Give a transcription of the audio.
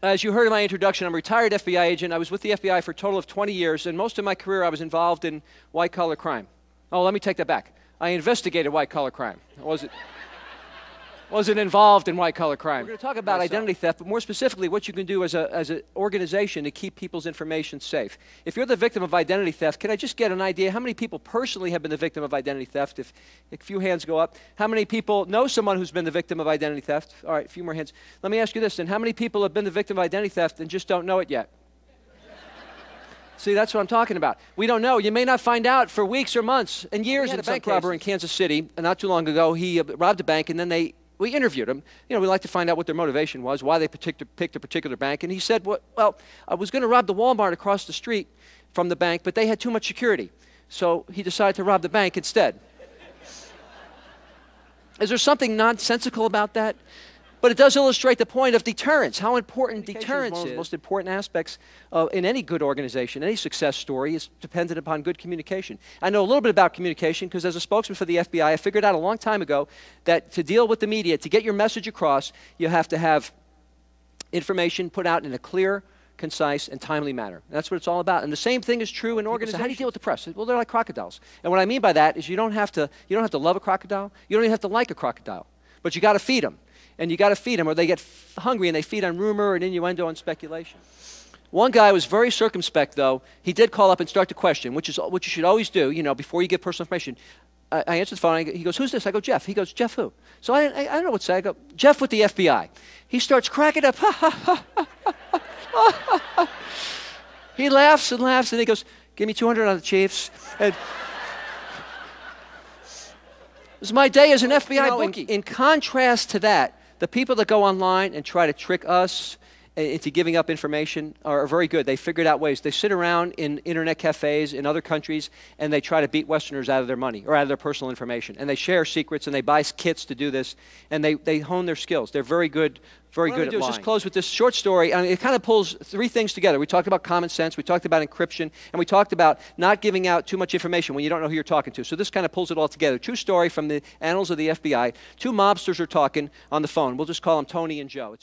As you heard in my introduction, I'm a retired FBI agent. I was with the FBI for a total of 20 years, and most of my career I was involved in white-collar crime. Oh, let me take that back. I investigated white-collar crime. Wasn't involved in white-collar crime. We're going to talk about identity theft, but more specifically, what you can do as an organization to keep people's information safe. If you're the victim of identity theft, can I just get an idea how many people personally have been the victim of identity theft? If a few hands go up. How many people know someone who's been the victim of identity theft? All right, a few more hands. Let me ask you this, then. How many people have been the victim of identity theft and just don't know it yet? See, that's what I'm talking about. We don't know. You may not find out for weeks or months and years. We had a bank robber in Kansas City not too long ago. He robbed a bank, and then we interviewed him. We like to find out what their motivation was, why they picked a particular bank. And he said, well, I was going to rob the Walmart across the street from the bank, but they had too much security. So he decided to rob the bank instead. Is there something nonsensical about that? But it does illustrate the point of deterrence, how important deterrence is. One of the most important aspects in any good organization, any success story, is dependent upon good communication. I know a little bit about communication because as a spokesman for the FBI, I figured out a long time ago that to deal with the media, to get your message across, you have to have information put out in a clear, concise, and timely manner. And that's what it's all about. And the same thing is true in organizations. So how do you deal with the press? Well, they're like crocodiles. And what I mean by that is you don't have to love a crocodile. You don't even have to like a crocodile. But you got to feed them. And you got to feed them, or they get hungry and they feed on rumor and innuendo and speculation. One guy was very circumspect, though. He did call up and start to question, which is what you should always do, before you give personal information. I answered the phone. He goes, "Who's this?" I go, "Jeff." He goes, "Jeff who?" So I don't know what to say. I go, "Jeff with the FBI." He starts cracking up. He laughs and laughs, and he goes, "Give me 200 on the Chiefs." And this is my day as an FBI bookie. In contrast to that, the people that go online and try to trick us into giving up information are very good. They figured out ways. They sit around in internet cafes in other countries and they try to beat Westerners out of their money or out of their personal information. And they share secrets and they buy kits to do this and they hone their skills. They're very good at lying. What I'm going to do is just close with this short story. It kind of pulls three things together. We talked about common sense, we talked about encryption, and we talked about not giving out too much information when you don't know who you're talking to. So this kind of pulls it all together. True story from the annals of the FBI. Two mobsters are talking on the phone. We'll just call them Tony and Joe.